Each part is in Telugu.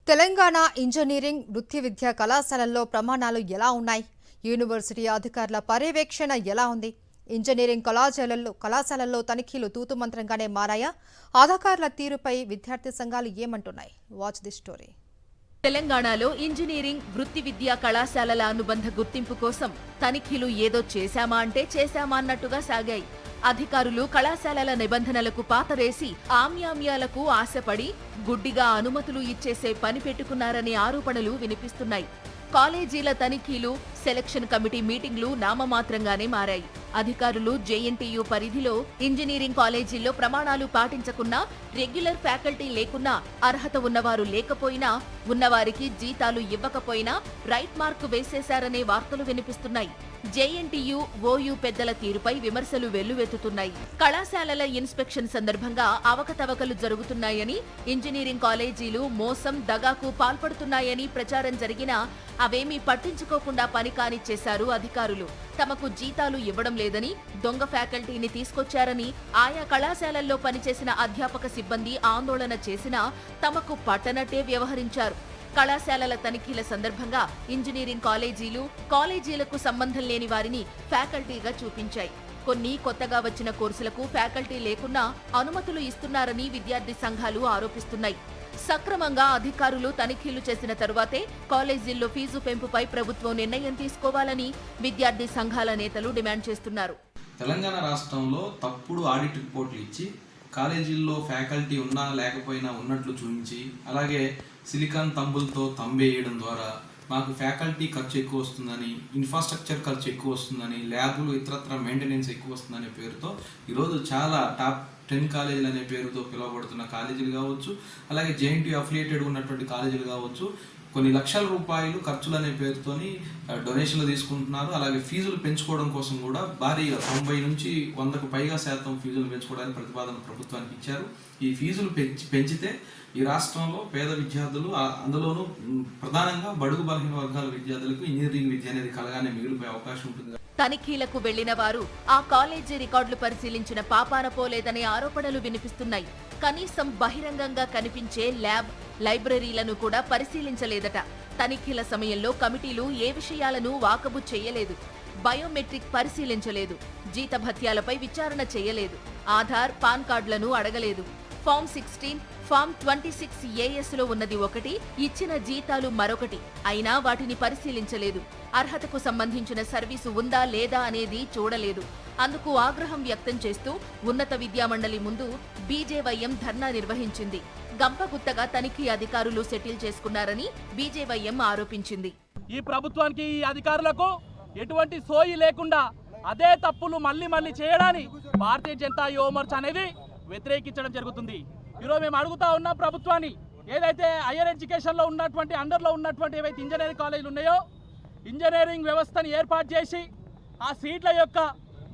తెలంగాణ ఇంజనీరింగ్ వృత్తి విద్యా కళాశాలల్లో ప్రమాణాలు ఎలా ఉన్నాయి? యూనివర్సిటీ అధికారుల పర్యవేక్షణ ఎలా ఉంది? ఇంజనీరింగ్ కళాశాలల్లో తనిఖీలు తూతుమంత్రంగానే మారాయా? అధికారుల తీరుపై విద్యార్థి సంఘాలు ఏమంటున్నాయి? Watch the story. తెలంగాణలో ఇంజనీరింగ్ వృత్తి విద్యా కళాశాలల అనుబంధ గుర్తింపు కోసం తనిఖీలు ఏదో చేశామా అంటే చేశామా అన్నట్టుగా సాగాయి. అధికారులు కళాశాలల నిబంధనలకు పాతరేసి ఆమ్యామ్యాలకు ఆశపడి గుడ్డిగా అనుమతులు ఇచ్చేసే పని పెట్టుకున్నారనే ఆరోపణలు వినిపిస్తున్నాయి. కాలేజీల తనిఖీలు, సెలక్షన్ కమిటీ మీటింగ్లు నామమాత్రంగానే మారాయి. అధికారులు జేఎన్టీయూ పరిధిలో ఇంజనీరింగ్ కాలేజీల్లో ప్రమాణాలు పాటించకున్నా, రెగ్యులర్ ఫ్యాకల్టీ లేకున్నా, అర్హత ఉన్నవారు లేకపోయినా, ఉన్నవారికి జీతాలు ఇవ్వకపోయినా రైట్ మార్క్ వేసేశారనే వార్తలు వినిపిస్తున్నాయి. జేఎన్టీయూ, ఓయూ పెద్దల తీరుపై విమర్శలు వెల్లువెత్తుతున్నాయి. కళాశాలల ఇన్స్పెక్షన్ సందర్భంగా అవకతవకలు జరుగుతున్నాయని, ఇంజనీరింగ్ కాలేజీలు మోసం, దగాకు పాల్పడుతున్నాయని ప్రచారం జరిగినా అవేమీ పట్టించుకోకుండా పని కానిచ్చేశారు అధికారులు. తమకు జీతాలు ఇవ్వడం లేదని, దొంగ ఫ్యాకల్టీని తీసుకొచ్చారని ఆయా కళాశాలల్లో పనిచేసిన అధ్యాపక సిబ్బంది ఆందోళన చేసినా తమకు పట్టనట్టే వ్యవహరించారు. కళాశాలల తనిఖీల సందర్భంగా ఇంజనీరింగ్ కాలేజీలకు సంబంధం లేని వారిని ఫ్యాకల్టీగా చూపించాయి. కొన్ని కొత్తగా వచ్చిన కోర్సులకు ఫ్యాకల్టీ లేకున్నా అనుమతులు ఇస్తున్నారని విద్యార్థి సంఘాలు ఆరోపిస్తున్నాయి. సక్రమంగా అధికారులు తనిఖీలు చేసిన తరువాతే కాలేజీల్లో ఫీజు పెంపుపై ప్రభుత్వం నిర్ణయం తీసుకోవాలని విద్యార్థి సంఘాల నేతలు డిమాండ్ చేస్తున్నారు. తెలంగాణ రాష్ట్రంలో తప్పుడు ఆడిట్ రిపోర్ట్లు ఇచ్చి కాలేజీల్లో ఫ్యాకల్టీ ఉన్నా లేకపోయినా ఉన్నట్లు చూపించి, అలాగే సిలికాన్ తంబులతో తంబేయడం ద్వారా మాకు ఫ్యాకల్టీ ఖర్చు ఎక్కువ వస్తుందని, ఇన్ఫ్రాస్ట్రక్చర్ ఖర్చు ఎక్కువ వస్తుందని, ల్యాబులు ఇతరత్ర మెయింటెనెన్స్ ఎక్కువ వస్తుందనే పేరుతో ఈరోజు చాలా టాప్ 10 కాలేజీలు అనే పేరుతో పిలువబడుతున్న కాలేజీలు కావచ్చు, అలాగే జేఎన్టీయూ అఫిలియేటెడ్ ఉన్నటువంటి కాలేజీలు కావచ్చు, కొన్ని లక్షల రూపాయలు ఖర్చులు అనే పేరుతోని డొనేషన్లు తీసుకుంటున్నారు. అలాగే ఫీజులు పెంచుకోవడం కోసం కూడా భారీగా 90 నుంచి 100కు పైగా శాతం ఫీజులు పెంచుకోవడానికి ప్రతిపాదన ప్రభుత్వానికి ఇచ్చారు. ఈ ఫీజులు పెంచితే ఈ రాష్ట్రంలో పేద విద్యార్థులు, అందులోనూ ప్రధానంగా బడుగు బలహీన వర్గాల విద్యార్థులకు ఇంజనీరింగ్ విద్య అనేది కలగానే మిగిలిపోయే అవకాశం ఉంటుంది. తనిఖీలకు వెళ్లిన వారు ఆ కాలేజీ రికార్డులు పరిశీలించిన పాపాన పోలేదనే ఆరోపణలు వినిపిస్తున్నాయి. కనీసం బహిరంగంగా కనిపించే ల్యాబ్, లైబ్రరీలను కూడా పరిశీలించలేదట. తనిఖీల సమయంలో కమిటీలు ఏ విషయాలను వాకబు చేయలేదు, బయోమెట్రిక్ పరిశీలించలేదు, జీతభత్యాలపై విచారణ చేయలేదు, ఆధార్, పాన్ కార్డులను అడగలేదు. ఫామ్ 16, ఫామ్ 26 ఏఎస్లో ఉన్నది ఒకటి, ఇచ్చిన జీతాలు మరొకటి, అయినా వాటిని పరిశీలించలేదు. అర్హతకు సంబంధించిన సర్వీసు ఉందా లేదా అనేది చూడలేదు. అందుకు ఆగ్రహం వ్యక్తం చేస్తూ ఉన్నత విద్యామండలి ముందు బీజేవైఎం ధర్నా నిర్వహించింది. గంపగుత్తగా తనిఖీ అధికారులు సెటిల్ చేసుకున్నారని బీజేవైఎం ఆరోపించింది. ఈ ప్రభుత్వానికి, ఈ అధికారులకు ఎటువంటి సోయి లేకుండా అదే తప్పులు మళ్ళీ చేయడాన్ని భారతీయ జనతా యువమోర్చా అనేది వ్యతిరేకించడం జరుగుతుంది. ఈరోజు మేము అడుగుతా ఉన్న ప్రభుత్వాన్ని, ఏదైతే హైయర్ ఎడ్యుకేషన్లో ఉన్నటువంటి అండర్లో ఉన్నటువంటి ఏవైతే ఇంజనీరింగ్ కాలేజీలు ఉన్నాయో, ఇంజనీరింగ్ వ్యవస్థను ఏర్పాటు చేసి ఆ సీట్ల యొక్క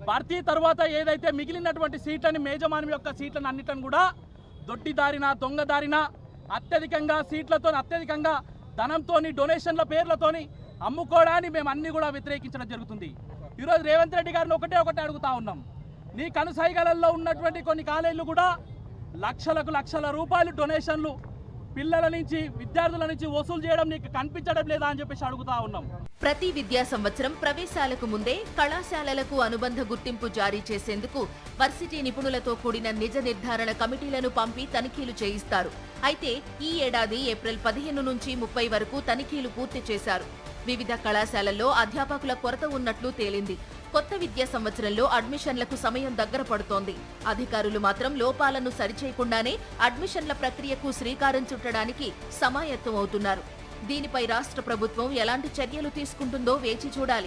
భర్తీ తర్వాత ఏదైతే మిగిలినటువంటి సీట్లని, మేజమానం యొక్క సీట్లను అన్నిటిని కూడా దొడ్డిదారిన, దొంగదారిన, అత్యధికంగా ధనంతోని, డొనేషన్ల పేర్లతోని అమ్ముకోవడాన్ని మేము అన్ని కూడా వ్యతిరేకించడం జరుగుతుంది. ఈరోజు రేవంత్ రెడ్డి గారిని ఒకటే అడుగుతా ఉన్నాం. నీ కనుసైగలలో ఉన్నటువంటి కొన్ని కాలేజీలు కూడా లక్షల రూపాయలు డొనేషన్లు పిల్లల నుంచి, విద్యార్థుల నుంచి వసూలు చేయడం నీకు కనిపించడం లేదా అని చెప్పేసి అడుగుతా ఉన్నాం. ప్రతి విద్యా సంవత్సరం ప్రవేశాలకు ముందే కళాశాలలకు అనుబంధ గుర్తింపు జారీ చేసేందుకు వర్సిటీ నిపుణులతో కూడిన నిజ నిర్ధారణ కమిటీలను పంపి తనిఖీలు చేయిస్తారు. అయితే ఈ ఏడాది ఏప్రిల్ 15 నుంచి 30 వరకు తనిఖీలు పూర్తి చేశారు. వివిధ కళాశాలల్లో అధ్యాపకుల కొరత ఉన్నట్లు తేలింది. కొత్త విద్యా సంవత్సరంలో అడ్మిషన్లకు సమయం దగ్గర పడుతోంది. అధికారులు మాత్రం లోపాలను సరిచేయకుండానే అడ్మిషన్ల ప్రక్రియకు శ్రీకారం చుట్టడానికి సమాయత్తం అవుతున్నారు. దీనిపై రాష్ట్ర ప్రభుత్వం ఎలాంటి చర్యలు తీసుకుంటుందో వేచి చూడాలి.